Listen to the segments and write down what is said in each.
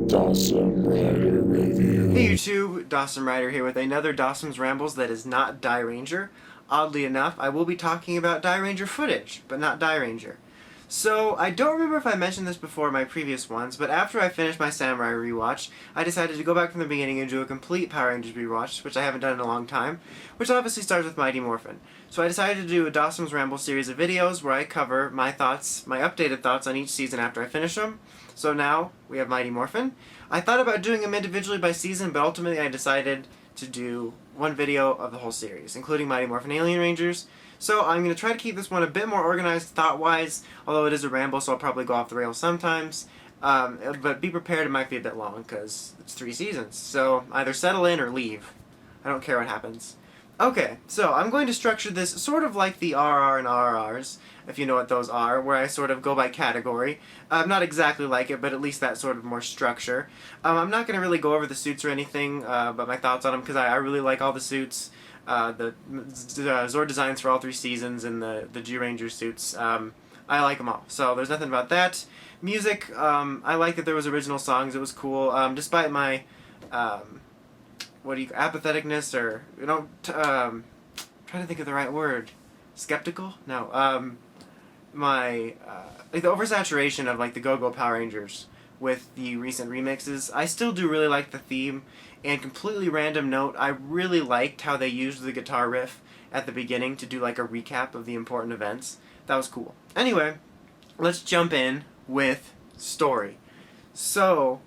Dosm Rider Review. Hey YouTube, Dosm Rider here with another Dosm's Rambles that is not Die Ranger. Oddly enough, I will be talking about Die Ranger footage, but not Die Ranger. So, I don't remember if I mentioned this before in my previous ones, but after I finished my Samurai rewatch, I decided to go back from the beginning and do a complete Power Rangers rewatch, which I haven't done in a long time, which obviously starts with Mighty Morphin. So I decided to do a Dosm's Ramble series of videos where I cover my thoughts, my updated thoughts on each season after I finish them. So now, we have Mighty Morphin. I thought about doing them individually by season, but ultimately I decided to do one video of the whole series, including Mighty Morphin Alien Rangers. So I'm going to try to keep this one a bit more organized thought-wise, although it is a ramble, so I'll probably go off the rails sometimes. But be prepared, it might be a bit long, because it's 3 seasons. So either settle in or leave. I don't care what happens. Okay, so I'm going to structure this sort of like the RR and RRs, if you know what those are, where I sort of go by category. Not exactly like it, but at least that sort of more structure. I'm not going to really go over the suits or anything, but my thoughts on them, because I really like all the suits. The Zord designs for all 3 seasons and the G-Ranger suits. I like them all, so there's nothing about that. Music, I like that there was original songs, it was cool, despite my apatheticness, or, trying to think of the right word. Skeptical? No, like the oversaturation of like the Go-Go Power Rangers with the recent remixes. I still do really like the theme, and completely random note, I really liked how they used the guitar riff at the beginning to do like a recap of the important events. That was cool. Anyway, let's jump in with story. So,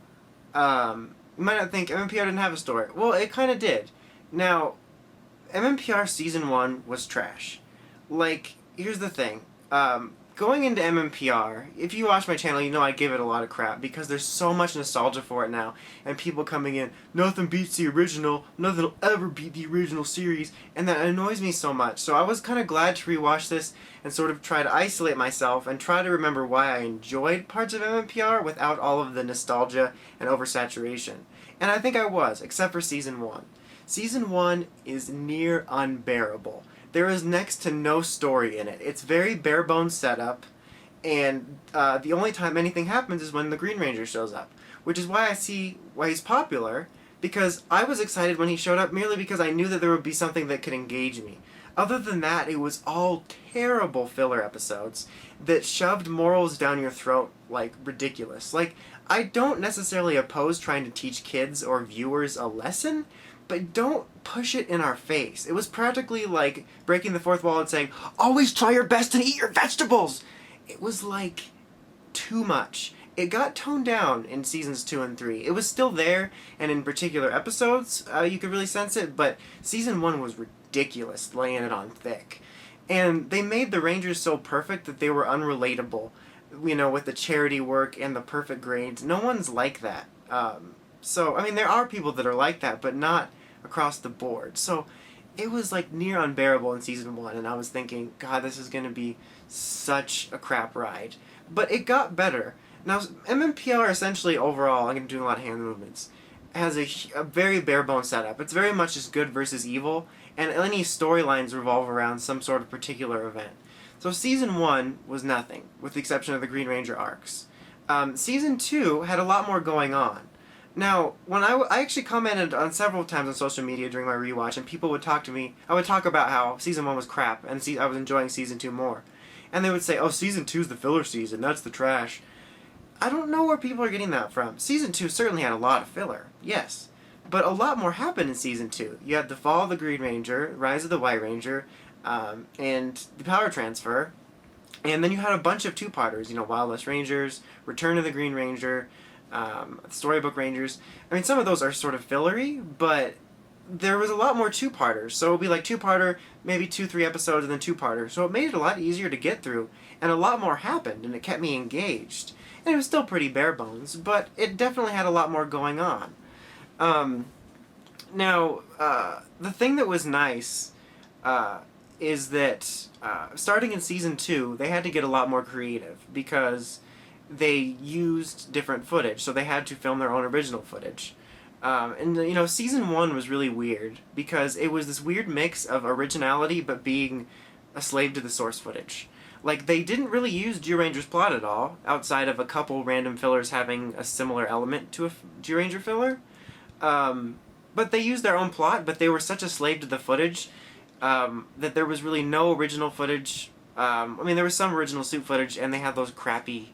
you might not think MMPR didn't have a story. Well, it kind of did. Now, MMPR Season 1 was trash. Like, here's the thing. Going into MMPR, if you watch my channel, you know I give it a lot of crap, because there's so much nostalgia for it now, and people coming in, nothing beats the original, nothing will ever beat the original series, and that annoys me so much. So I was kind of glad to rewatch this and sort of try to isolate myself and try to remember why I enjoyed parts of MMPR without all of the nostalgia and oversaturation. And I think I was, except for Season 1. Season 1 is near unbearable. There is next to no story in it. It's very bare bones setup, and the only time anything happens is when the Green Ranger shows up, which is why I see why he's popular, because I was excited when he showed up merely because I knew that there would be something that could engage me. Other than that, it was all terrible filler episodes that shoved morals down your throat like ridiculous. Like, I don't necessarily oppose trying to teach kids or viewers a lesson, but don't push it in our face. It was practically like breaking the fourth wall and saying, always try your best and eat your vegetables! It was like too much. It got toned down in seasons 2 and 3. It was still there, and in particular episodes, you could really sense it, but season 1 was ridiculous, laying it on thick. And they made the Rangers so perfect that they were unrelatable, you know, with the charity work and the perfect grades. No one's like that. So, I mean, there are people that are like that, but not across the board. So, it was like near unbearable in season 1, and I was thinking, God, this is going to be such a crap ride. But it got better. Now, MMPR essentially overall, I'm going to do a lot of hand movements, has a very bare bones setup. It's very much just good versus evil, and any storylines revolve around some sort of particular event. So season 1 was nothing, with the exception of the Green Ranger arcs. Season 2 had a lot more going on. Now, when I actually commented on several times on social media during my rewatch, and people would talk to me, I would talk about how Season 1 was crap, and I was enjoying Season 2 more. And they would say, oh, Season 2's the filler season, that's the trash. I don't know where people are getting that from. Season 2 certainly had a lot of filler, yes. But a lot more happened in Season 2. You had the Fall of the Green Ranger, Rise of the White Ranger, and the Power Transfer. And then you had a bunch of 2-parters, you know, Wild West Rangers, Return of the Green Ranger, Storybook Rangers. I mean, some of those are sort of fillery, but there was a lot more 2-parters. So it would be like 2-parter, maybe 2-3 episodes, and then 2-parter. So it made it a lot easier to get through, and a lot more happened, and it kept me engaged. And it was still pretty bare bones, but it definitely had a lot more going on. Now, the thing that was nice is that starting in Season 2, they had to get a lot more creative, because they used different footage, so they had to film their own original footage. And, you know, Season 1 was really weird, because it was this weird mix of originality but being a slave to the source footage. Like, they didn't really use Georanger's plot at all, outside of a couple random fillers having a similar element to a Georanger filler. But they used their own plot, but they were such a slave to the footage that there was really no original footage. I mean, there was some original suit footage, and they had those crappy,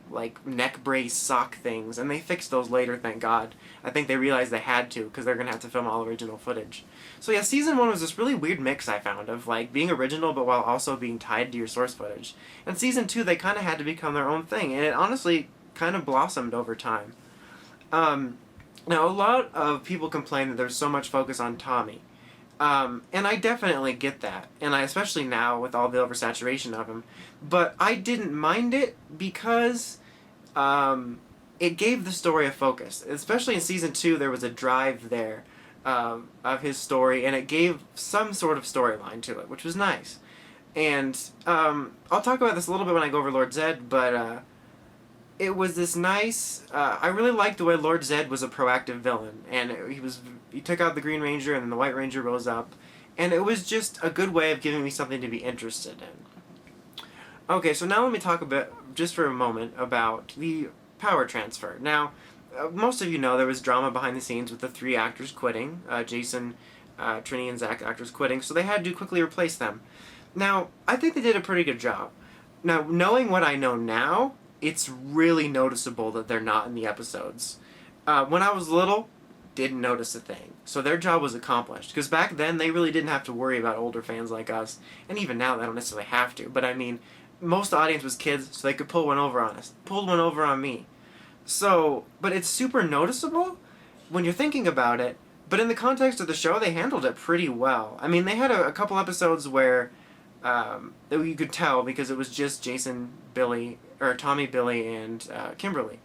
like, neck brace sock things, and they fixed those later, thank God. I think they realized they had to, because they're going to have to film all original footage. So yeah, Season 1 was this really weird mix, I found, of, like, being original, but while also being tied to your source footage. And Season 2, they kind of had to become their own thing, and it honestly kind of blossomed over time. Now, a lot of people complain that there's so much focus on Tommy. And I definitely get that, and I especially now with all the oversaturation of him. But I didn't mind it because it gave the story a focus. Especially in Season 2, there was a drive there of his story, and it gave some sort of storyline to it, which was nice. And I'll talk about this a little bit when I go over Lord Zed, but it was this nice... I really liked the way Lord Zed was a proactive villain, and he took out the Green Ranger, and then the White Ranger rose up, and it was just a good way of giving me something to be interested in. Okay, so now let me talk a bit, just for a moment, about the power transfer. Now, most of you know there was drama behind the scenes with the 3 actors quitting, Jason, Trini, and Zach actors quitting, so they had to quickly replace them. Now, I think they did a pretty good job. Now, knowing what I know now, it's really noticeable that they're not in the episodes. When I was little, didn't notice a thing. So their job was accomplished. Because back then, they really didn't have to worry about older fans like us. And even now, they don't necessarily have to. But I mean, most of the audience was kids, so they could pull one over on us. Pulled one over on me. So, but it's super noticeable when you're thinking about it. But in the context of the show, they handled it pretty well. I mean, they had a couple episodes where that you could tell because it was just Jason, Billy, or Tommy, Billy, and Kimberly.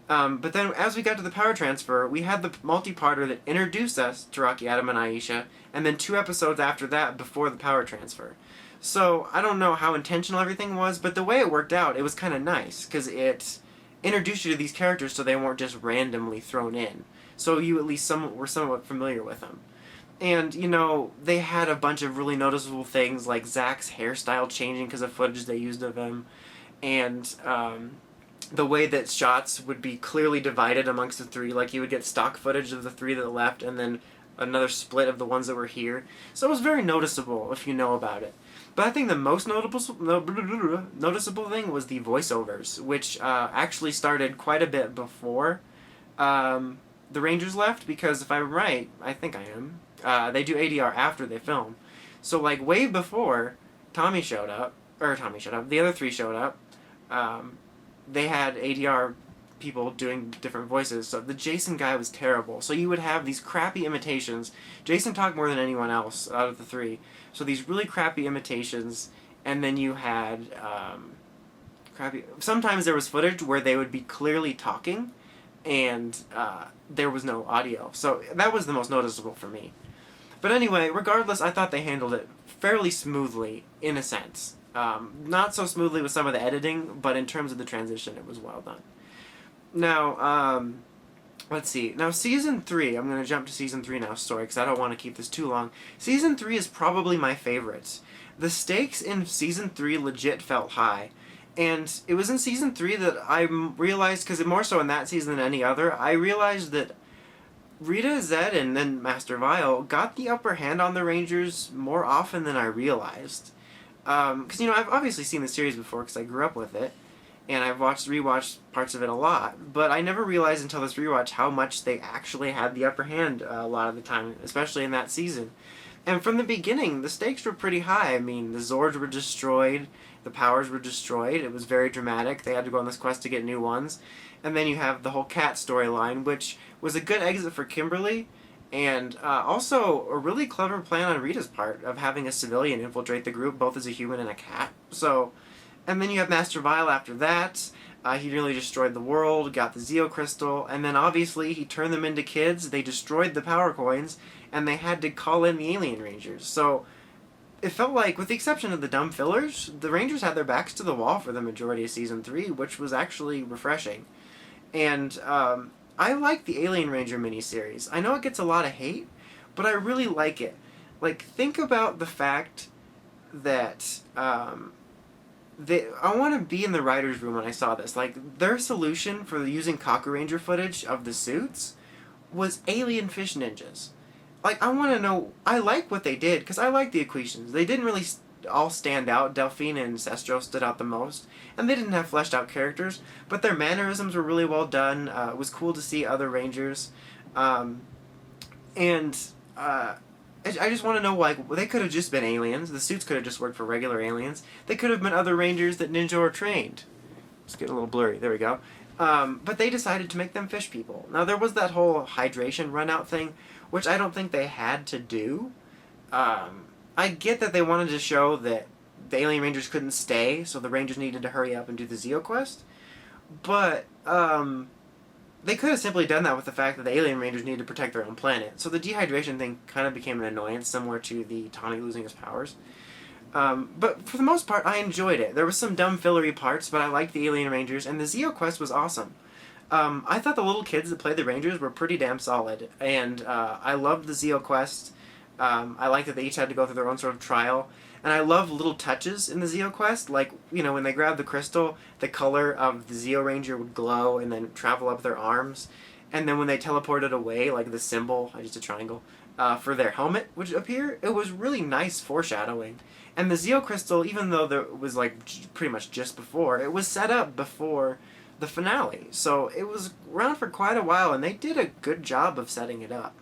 But then as we got to the power transfer, we had the multi-parter that introduced us to Rocky, Adam, and Aisha, and then 2 episodes after that before the power transfer. So I don't know how intentional everything was, but the way it worked out, it was kind of nice, because it introduced you to these characters so they weren't just randomly thrown in. So you at least were somewhat familiar with them. And, you know, they had a bunch of really noticeable things, like Zach's hairstyle changing because of footage they used of him, and the way that shots would be clearly divided amongst the 3. Like, you would get stock footage of the 3 that left, and then another split of the ones that were here. So it was very noticeable, if you know about it. But I think the most noticeable thing was the voiceovers, which actually started quite a bit before the Rangers left, because if I'm right, I think I am, they do ADR after they film. So, like, way before the other 3 showed up, they had ADR people doing different voices. So the Jason guy was terrible. So you would have these crappy imitations. Jason talked more than anyone else out of the 3. So these really crappy imitations, and then you had sometimes there was footage where they would be clearly talking, and there was no audio. So that was the most noticeable for me. But anyway, regardless, I thought they handled it fairly smoothly, in a sense. Not so smoothly with some of the editing, but in terms of the transition, it was well done. Now, let's see. Now, Season 3, I'm going to jump to Season 3 now, story, because I don't want to keep this too long. Season 3 is probably my favorite. The stakes in Season 3 legit felt high. And it was in Season 3 that I realized, because more so in that season than any other, I realized that Rita, Zed, and then Master Vile got the upper hand on the Rangers more often than I realized. Because, you know, I've obviously seen the series before because I grew up with it, and I've rewatched parts of it a lot, but I never realized until this rewatch how much they actually had the upper hand a lot of the time, especially in that season. And from the beginning, the stakes were pretty high. I mean, the Zords were destroyed, the powers were destroyed, it was very dramatic, they had to go on this quest to get new ones, and then you have the whole cat storyline, which was a good exit for Kimberly, and also a really clever plan on Rita's part of having a civilian infiltrate the group, both as a human and a cat. So, and then you have Master Vile after that. He nearly destroyed the world, got the Zeo Crystal, and then obviously he turned them into kids, they destroyed the power coins, and they had to call in the Alien Rangers. So, it felt like, with the exception of the dumb fillers, the Rangers had their backs to the wall for the majority of Season 3, which was actually refreshing. And, I like the Alien Ranger miniseries. I know it gets a lot of hate, but I really like it. Like, think about the fact that I want to be in the writer's room when I saw this. Like, their solution for using Kaku Ranger footage of the suits was alien fish ninjas. Like, I want to know... I like what they did, because I like the Equations. They didn't really all stand out. Delphine and Sestro stood out the most. And they didn't have fleshed out characters, but their mannerisms were really well done. It was cool to see other Rangers. I just want to know, like, they could have just been aliens. The suits could have just worked for regular aliens. They could have been other Rangers that Ninja were trained. It's getting a little blurry. There we go. But they decided to make them fish people. Now, there was that whole hydration run-out thing, which I don't think they had to do. I get that they wanted to show that the alien Rangers couldn't stay, so the Rangers needed to hurry up and do the Zeo quest. But, they could have simply done that with the fact that the alien Rangers needed to protect their own planet. So the dehydration thing kind of became an annoyance, similar to the Tawny losing his powers. But for the most part, I enjoyed it. There was some dumb fillery parts, but I liked the alien Rangers, and the Zeo quest was awesome. I thought the little kids that played the Rangers were pretty damn solid, and I loved the Zeo quest. I liked that they each had to go through their own sort of trial. And I love little touches in the Zeo quest, like, you know, when they grabbed the crystal, the color of the Zeo Ranger would glow and then travel up their arms. And then when they teleported away, like the symbol, I used a triangle, for their helmet would appear. It was really nice foreshadowing. And the Zeo crystal, even though there was, like, pretty much just before, it was set up before the finale. So it was around for quite a while, and they did a good job of setting it up.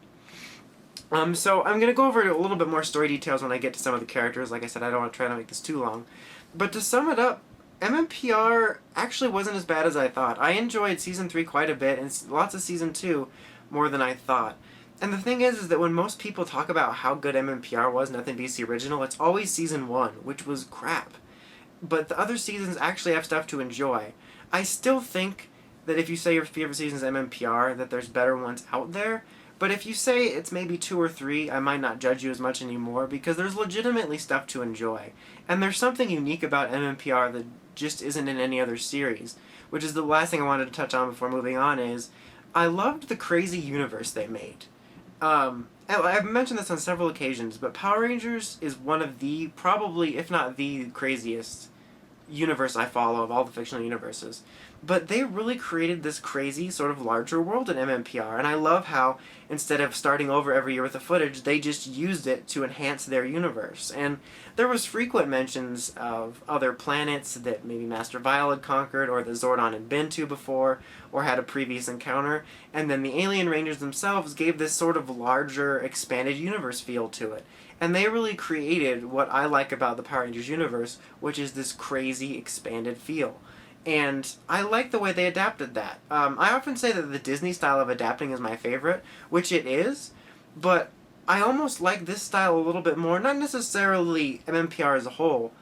So I'm going to go over a little bit more story details when I get to some of the characters. Like I said, I don't want to try to make this too long. But to sum it up, MMPR actually wasn't as bad as I thought. I enjoyed Season 3 quite a bit, and lots of Season 2 more than I thought. And the thing is that when most people talk about how good MMPR was, Nothing Beats the Original, it's always Season 1, which was crap. But the other seasons actually have stuff to enjoy. I still think that if you say your favorite season is MMPR, that there's better ones out there. But if you say it's maybe 2 or 3, I might not judge you as much anymore, because there's legitimately stuff to enjoy. And there's something unique about MMPR that just isn't in any other series, which is the last thing I wanted to touch on before moving on is, I loved the crazy universe they made. I've mentioned this on several occasions, but Power Rangers is one of the, probably, if not the craziest universe I follow of all the fictional universes. But they really created this crazy sort of larger world in MMPR, and I love how instead of starting over every year with the footage, they just used it to enhance their universe. And there was frequent mentions of other planets that maybe Master Vile had conquered, or that Zordon had been to before, or had a previous encounter, and then the alien Rangers themselves gave this sort of larger, expanded universe feel to it. And they really created what I like about the Power Rangers universe, which is this crazy, expanded feel. And I like the way they adapted that. I often say that the Disney style of adapting is my favorite, which it is, but I almost like this style a little bit more, not necessarily MMPR as a whole,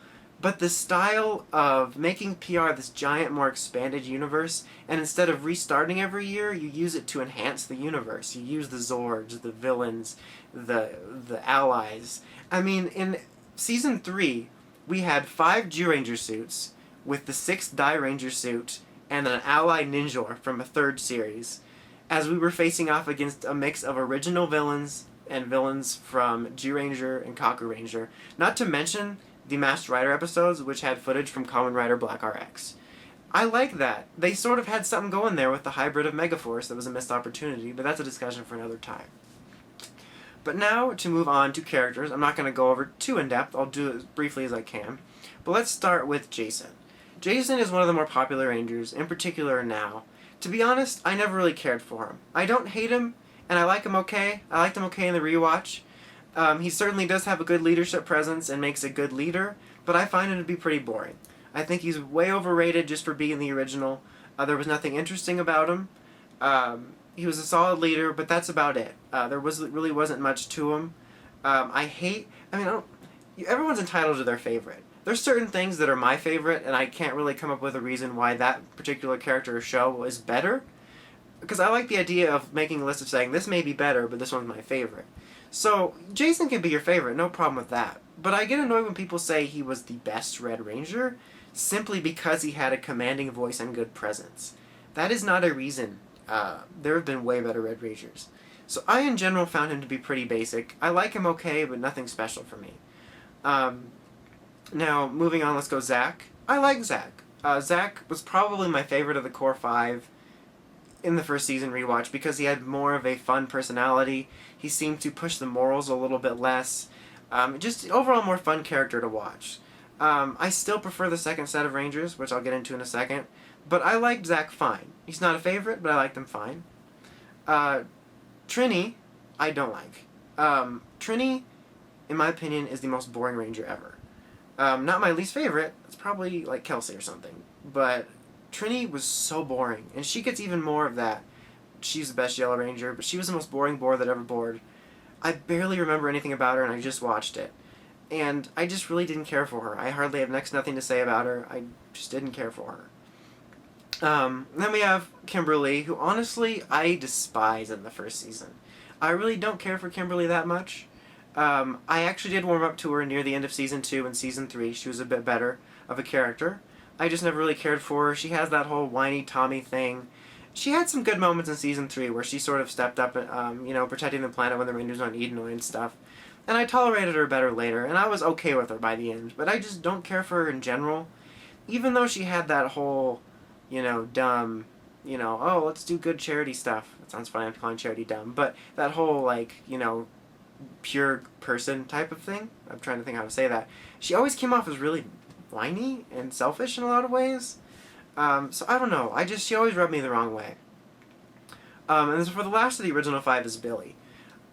but the style of making PR this giant, more expanded universe, and instead of restarting every year, you use it to enhance the universe. You use the Zords, the villains, the allies. I mean, in Season 3, we had 5 G-Ranger suits, with the 6th Die Ranger suit, and an ally Ninjor from a 3rd series, as we were facing off against a mix of original villains and villains from G-Ranger and Kaku Ranger, not to mention the Masked Rider episodes, which had footage from Kamen Rider Black RX. I like that. They sort of had something going there with the hybrid of Megaforce that was a missed opportunity, but that's a discussion for another time. But now, to move on to characters, I'm not going to go over too in-depth, I'll do it as briefly as I can, but let's start with Jason. Jason is one of the more popular Rangers, in particular now. To be honest, I never really cared for him. I don't hate him, and I like him okay. I liked him okay in the rewatch. He certainly does have a good leadership presence and makes a good leader, but I find him to be pretty boring. I think he's way overrated just for being the original. There was nothing interesting about him. He was a solid leader, but that's about it. Really wasn't much to him. Everyone's entitled to their favorite. There's certain things that are my favorite, and I can't really come up with a reason why that particular character or show is better. Because I like the idea of making a list of saying, this may be better, but this one's my favorite. So, Jason can be your favorite, no problem with that. But I get annoyed when people say he was the best Red Ranger, simply because he had a commanding voice and good presence. That is not a reason. There have been way better Red Rangers. So I, in general, found him to be pretty basic. I like him okay, but nothing special for me. Now, moving on, let's go Zach. I like Zach. Zach was probably my favorite of the core 5 in the first season rewatch because he had more of a fun personality. He seemed to push the morals a little bit less. Just overall more fun character to watch. I still prefer the second set of Rangers, which I'll get into in a second, but I liked Zach fine. He's not a favorite, but I liked him fine. Trini, I don't like. Trini, in my opinion, is the most boring Ranger ever. Not my least favorite. It's probably like Kelsey or something. But Trini was so boring, and she gets even more of that. She's the best Yellow Ranger, but she was the most boring boar that ever bored. I barely remember anything about her, and I just watched it. And I just really didn't care for her. I hardly have next nothing to say about her. I just didn't care for her. Then we have Kimberly, who honestly I despise in the first season. I really don't care for Kimberly that much. I actually did warm up to her near the end of Season 2 and Season 3. She was a bit better of a character. I just never really cared for her. She has that whole whiny Tommy thing. She had some good moments in Season 3 where she sort of stepped up, protecting the planet when the Rangers went Eden and stuff. And I tolerated her better later, and I was okay with her by the end. But I just don't care for her in general. Even though she had that whole, dumb, oh, let's do good charity stuff. That sounds funny, I'm calling charity dumb. But that whole, pure person type of thing. I'm trying to think how to say that. She always came off as really whiny and selfish in a lot of ways. So I don't know. She always rubbed me the wrong way. And so for the last of the original 5 is Billy.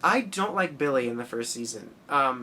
I don't like Billy in the first season.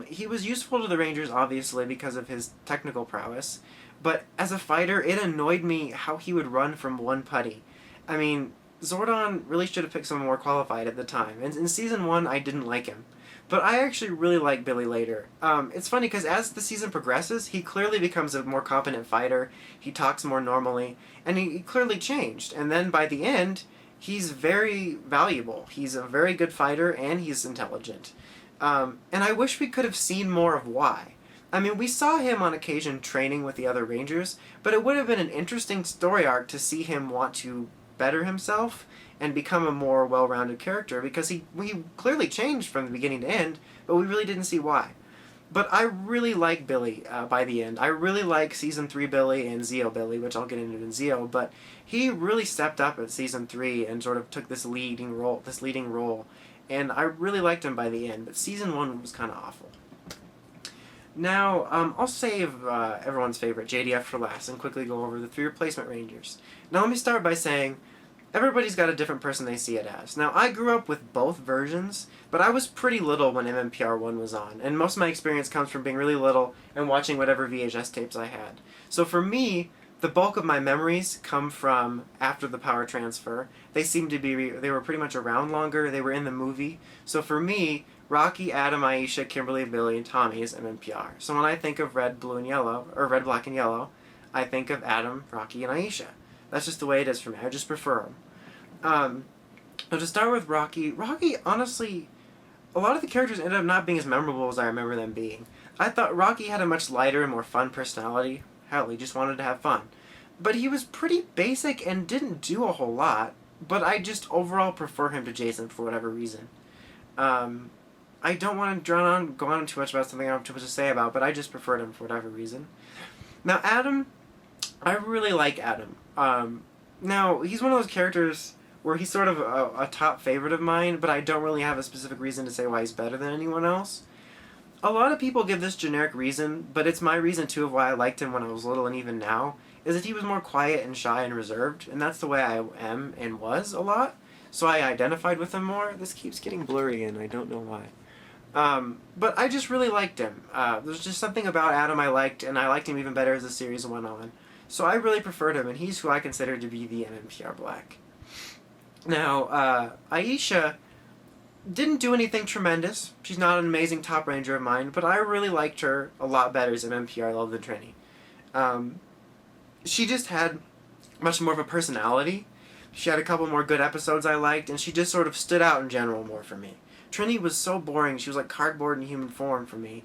He was useful to the Rangers, obviously, because of his technical prowess. But as a fighter, it annoyed me how he would run from one putty. I mean, Zordon really should have picked someone more qualified at the time. And in Season 1, I didn't like him. But I actually really like Billy later. It's funny because as the season progresses, he clearly becomes a more competent fighter. He talks more normally. And he clearly changed. And then by the end, he's very valuable. He's a very good fighter and he's intelligent. And I wish we could have seen more of why. I mean, we saw him on occasion training with the other Rangers, but it would have been an interesting story arc to see him want to better himself and become a more well-rounded character, because he clearly changed from the beginning to end, but we really didn't see why. But I really like Billy by the end. I really like Season 3 Billy and Zeo Billy, which I'll get into in Zeo, but he really stepped up at Season 3 and sort of took this leading role, and I really liked him by the end, but Season 1 was kind of awful. Now, I'll save everyone's favorite, JDF, for last and quickly go over the 3 replacement Rangers. Now let me start by saying, everybody's got a different person they see it as. Now, I grew up with both versions, but I was pretty little when MMPR 1 was on, and most of my experience comes from being really little and watching whatever VHS tapes I had. So for me, the bulk of my memories come from after the power transfer. They were pretty much around longer, they were in the movie. So for me, Rocky, Adam, Aisha, Kimberly, Billy, and Tommy is MMPR. So when I think of red, blue, and yellow, or red, black, and yellow, I think of Adam, Rocky, and Aisha. That's just the way it is for me. I just prefer them. So to start with Rocky, honestly, a lot of the characters ended up not being as memorable as I remember them being. I thought Rocky had a much lighter and more fun personality. Hell, he just wanted to have fun. But he was pretty basic and didn't do a whole lot, but I just overall prefer him to Jason for whatever reason. I don't want to go on too much about something I don't have too much to say about, but I just preferred him for whatever reason. Now, Adam, I really like Adam. Now, he's one of those characters where he's sort of a top favorite of mine, but I don't really have a specific reason to say why he's better than anyone else. A lot of people give this generic reason, but it's my reason too of why I liked him when I was little and even now, is that he was more quiet and shy and reserved, and that's the way I am and was a lot, so I identified with him more. This keeps getting blurry and I don't know why. But I just really liked him. There's just something about Adam I liked, and I liked him even better as the series went on. So I really preferred him, and he's who I consider to be the MMPR Black. Now, Aisha didn't do anything tremendous. She's not an amazing top ranger of mine, but I really liked her a lot better as MMPR level than Trini. She just had much more of a personality. She had a couple more good episodes I liked, and she just sort of stood out in general more for me. Trini was so boring. She was like cardboard in human form for me.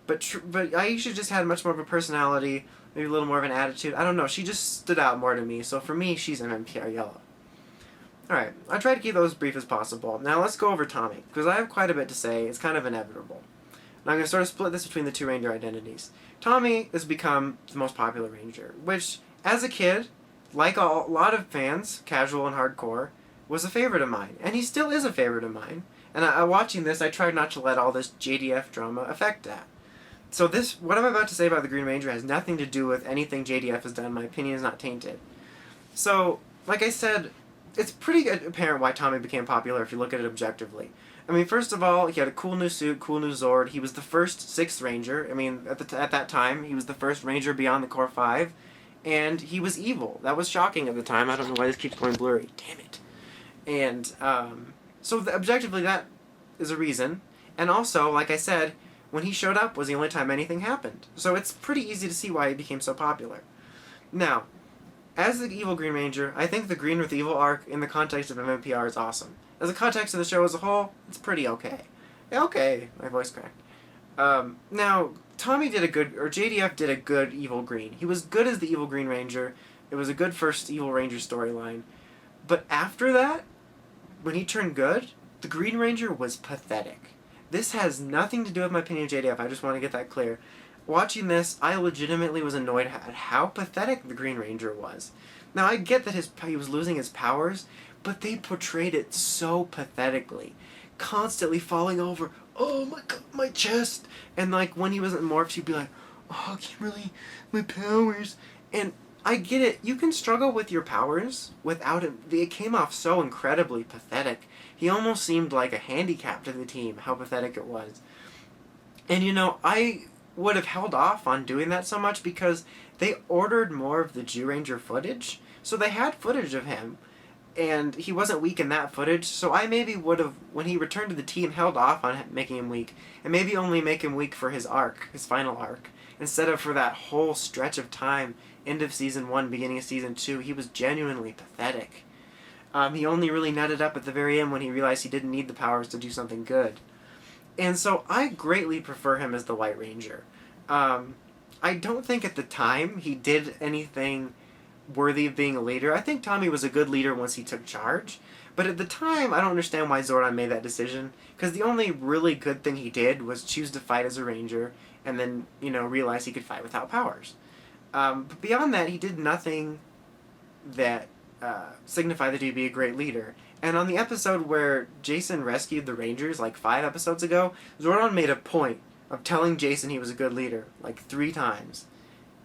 But Aisha just had much more of a personality, maybe a little more of an attitude. I don't know. She just stood out more to me. So for me, she's MMPR Yellow. Alright, I tried to keep those as brief as possible. Now let's go over Tommy, because I have quite a bit to say. It's kind of inevitable. And I'm going to sort of split this between the two Ranger identities. Tommy has become the most popular Ranger, which, as a kid, like a lot of fans, casual and hardcore, was a favorite of mine. And he still is a favorite of mine. And watching this, I tried not to let all this JDF drama affect that. So what I'm about to say about the Green Ranger has nothing to do with anything JDF has done. My opinion is not tainted. So, like I said, it's pretty apparent why Tommy became popular if you look at it objectively. I mean, first of all, he had a cool new suit, cool new Zord. He was the first 6th Ranger. I mean, at that time, he was the first Ranger beyond the Core 5. And he was evil. That was shocking at the time. I don't know why this keeps going blurry. Damn it. And, objectively, that is a reason. And also, like I said, when he showed up was the only time anything happened. So it's pretty easy to see why he became so popular. Now, as the evil Green Ranger, I think the Green with Evil arc in the context of MMPR is awesome. As a context of the show as a whole, it's pretty okay. Okay, my voice cracked. Now, JDF did a good Evil Green. He was good as the Evil Green Ranger. It was a good first Evil Ranger storyline. But after that, when he turned good, the Green Ranger was pathetic. This has nothing to do with my opinion of JDF, I just want to get that clear. Watching this, I legitimately was annoyed at how pathetic the Green Ranger was. Now, I get that he was losing his powers, but they portrayed it so pathetically. Constantly falling over, oh my god, my chest! And like, when he wasn't morphed, he'd be like, oh, Kimberly, my powers. And I get it, you can struggle with your powers without it. It came off so incredibly pathetic. He almost seemed like a handicap to the team, how pathetic it was. And I would have held off on doing that so much because they ordered more of the Jew Ranger footage. So they had footage of him, and he wasn't weak in that footage, so I maybe would have, when he returned to the team, held off on making him weak, and maybe only make him weak for his arc, his final arc, instead of for that whole stretch of time, end of Season 1, beginning of Season 2, he was genuinely pathetic. He only really nutted up at the very end when he realized he didn't need the powers to do something good. And so I greatly prefer him as the White Ranger. I don't think at the time he did anything worthy of being a leader. I think Tommy was a good leader once he took charge. But at the time, I don't understand why Zordon made that decision. Because the only really good thing he did was choose to fight as a Ranger and then, realize he could fight without powers. But beyond that, he did nothing that signified that he'd be a great leader. And on the episode where Jason rescued the Rangers, like 5 episodes ago, Zordon made a point of telling Jason he was a good leader, like 3 times.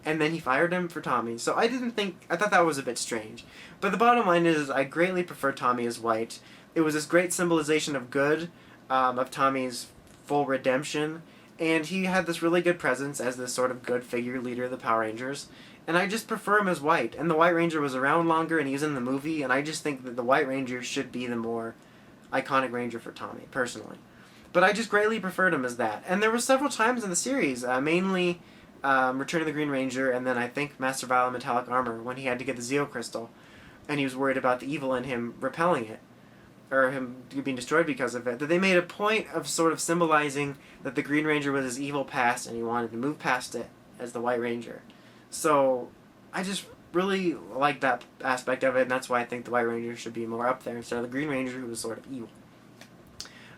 And then he fired him for Tommy. So I thought that was a bit strange. But the bottom line is I greatly prefer Tommy as White. It was this great symbolization of good, of Tommy's full redemption. And he had this really good presence as this sort of good figure leader of the Power Rangers. And I just prefer him as White. And the White Ranger was around longer and he was in the movie. And I just think that the White Ranger should be the more iconic Ranger for Tommy, personally. But I just greatly preferred him as that. And there were several times in the series, mainly Return of the Green Ranger, and then I think Master Vile in Metallic Armor, when he had to get the Zeo Crystal, and he was worried about the evil in him repelling it, or him being destroyed because of it, that they made a point of sort of symbolizing that the Green Ranger was his evil past, and he wanted to move past it as the White Ranger. So, I just really like that aspect of it, and that's why I think the White Ranger should be more up there instead of the Green Ranger, who was sort of evil.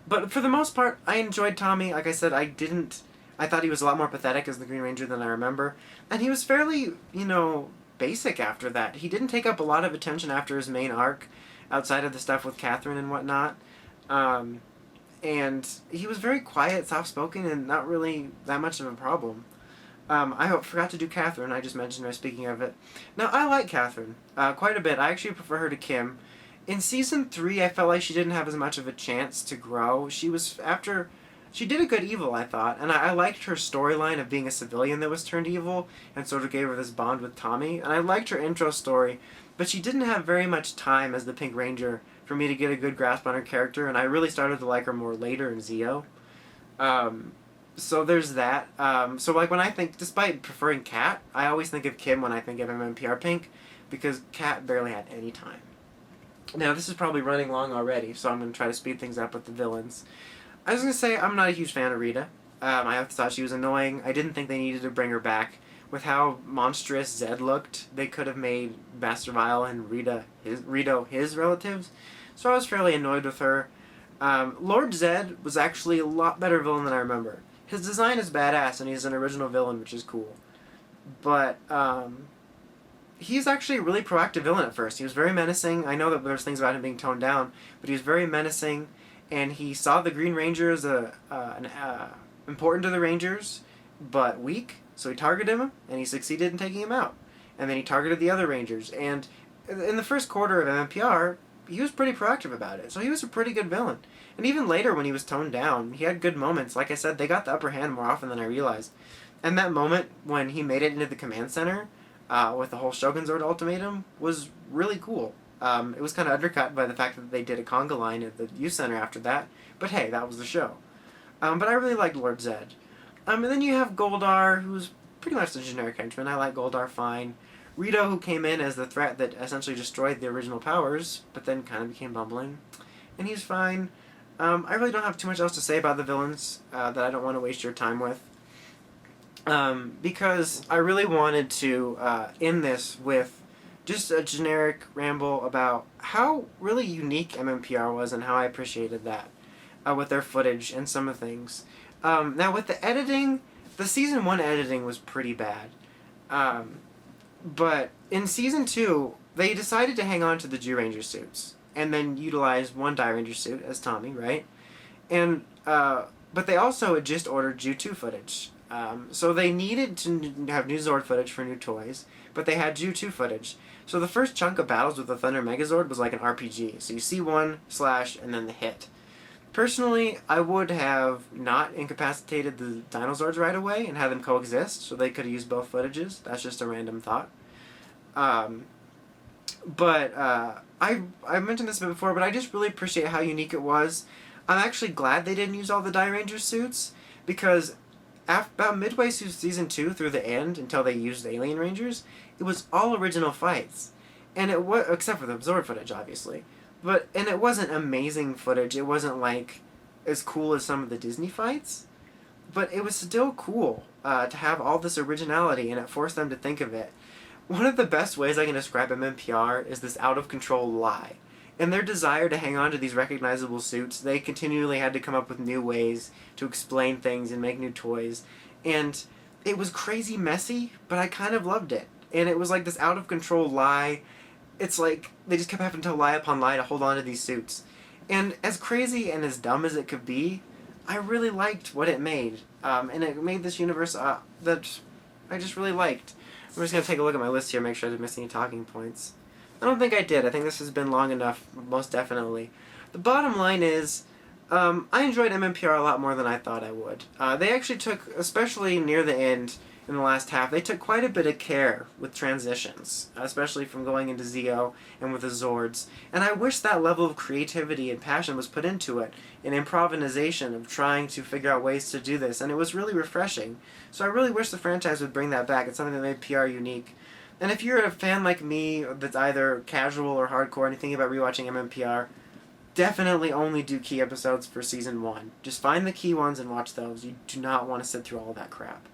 But for the most part, I enjoyed Tommy. Like I said, I thought he was a lot more pathetic as the Green Ranger than I remember. And he was fairly, basic after that. He didn't take up a lot of attention after his main arc, outside of the stuff with Catherine and whatnot. And he was very quiet, soft-spoken, and not really that much of a problem. I forgot to do Catherine, I just mentioned her speaking of it. Now, I like Catherine quite a bit. I actually prefer her to Kim. In Season 3, I felt like she didn't have as much of a chance to grow. She did a good evil, I thought, and I liked her storyline of being a civilian that was turned evil, and sort of gave her this bond with Tommy, and I liked her intro story, but she didn't have very much time as the Pink Ranger for me to get a good grasp on her character, and I really started to like her more later in Zeo. So there's that. So like when I think, despite preferring Kat, I always think of Kim when I think of MMPR Pink, because Kat barely had any time. Now this is probably running long already, so I'm going to try to speed things up with the villains. I was going to say I'm not a huge fan of Rita. I thought she was annoying. I didn't think they needed to bring her back. With how monstrous Zed looked, they could have made Master Vile and Rito his relatives. So I was fairly annoyed with her. Lord Zed was actually a lot better villain than I remember. His design is badass, and he's an original villain, which is cool. But he's actually a really proactive villain at first. He was very menacing. I know that there's things about him being toned down, but he was very menacing, and he saw the Green Ranger as important to the Rangers, but weak. So he targeted him, and he succeeded in taking him out. And then he targeted the other Rangers. And in the first quarter of MMPR, he was pretty proactive about it. So he was a pretty good villain. And even later, when he was toned down, he had good moments. Like I said, they got the upper hand more often than I realized. And that moment when he made it into the command center with the whole Shogun Zord ultimatum was really cool. It was kind of undercut by the fact that they did a conga line at the youth center after that. But hey, that was the show. But I really liked Lord Zed. And then you have Goldar, who's pretty much the generic henchman. I like Goldar fine. Rito, who came in as the threat that essentially destroyed the original powers, but then kind of became bumbling. And he's fine. I really don't have too much else to say about the villains that I don't want to waste your time with. Because I really wanted to end this with just a generic ramble about how really unique MMPR was and how I appreciated that with their footage and some of the things. Now, with the editing, the Season 1 editing was pretty bad. But in Season 2, they decided to hang on to the Ranger suits and then utilize one Ranger suit as Tommy, right? And but they also had just ordered Ju 2 footage. So they needed to have new Zord footage for new toys, but they had Ju 2 footage. So the first chunk of battles with the Thunder Megazord was like an RPG. So you see one, slash, and then the hit. Personally, I would have not incapacitated the Dinozords right away and had them coexist, so they could have used both footages. That's just a random thought. But I mentioned this before, but I just really appreciate how unique it was. I'm actually glad they didn't use all the Ranger suits, because about midway through Season 2 through the end, until they used the Alien Rangers, it was all original fights. And it was, except for the Zord footage, obviously. And it wasn't amazing footage. It wasn't, like, as cool as some of the Disney fights. But it was still cool to have all this originality, and it forced them to think of it. One of the best ways I can describe MMPR is this out-of-control lie. In their desire to hang on to these recognizable suits, they continually had to come up with new ways to explain things and make new toys. And it was crazy messy, but I kind of loved it. And it was like this out-of-control lie. It's like they just kept having to lie upon lie to hold on to these suits. And as crazy and as dumb as it could be, I really liked what it made. And it made this universe that I just really liked. I'm just going to take a look at my list here, make sure I didn't miss any talking points. I don't think I did. I think this has been long enough, most definitely. The bottom line is, I enjoyed MMPR a lot more than I thought I would. They actually took, especially near the end, in the last half, they took quite a bit of care with transitions, especially from going into Zeo and with the Zords. And I wish that level of creativity and passion was put into it, an improvisation of trying to figure out ways to do this, and it was really refreshing. So I really wish the franchise would bring that back. It's something that made PR unique. And if you're a fan like me that's either casual or hardcore and thinking about rewatching MMPR, definitely only do key episodes for Season 1. Just find the key ones and watch those. You do not want to sit through all that crap.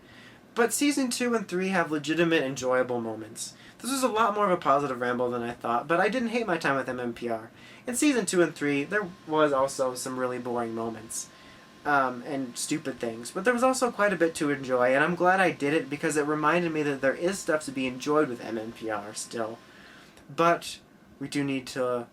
But Season 2 and 3 have legitimate, enjoyable moments. This was a lot more of a positive ramble than I thought, but I didn't hate my time with MMPR. In Season 2 and 3, there was also some really boring moments. And stupid things. But there was also quite a bit to enjoy, and I'm glad I did it because it reminded me that there is stuff to be enjoyed with MMPR still. But we do need to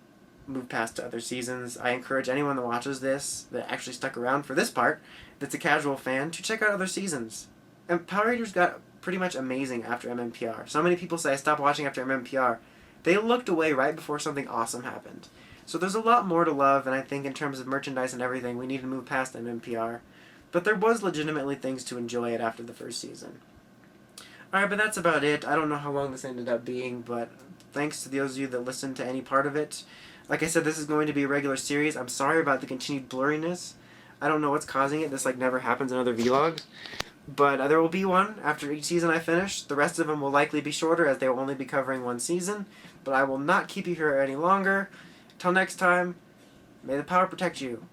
move past to other seasons. I encourage anyone that watches this, that actually stuck around for this part, that's a casual fan, to check out other seasons. And Power Rangers got pretty much amazing after MMPR. So many people say I stopped watching after MMPR. They looked away right before something awesome happened. So there's a lot more to love, and I think in terms of merchandise and everything, we need to move past MMPR. But there was legitimately things to enjoy it after the first season. Alright, but that's about it. I don't know how long this ended up being, but thanks to those of you that listened to any part of it. Like I said, this is going to be a regular series. I'm sorry about the continued blurriness. I don't know what's causing it. This never happens in other vlogs. But there will be one after each season I finish. The rest of them will likely be shorter as they will only be covering one season. But I will not keep you here any longer. Till next time, may the power protect you.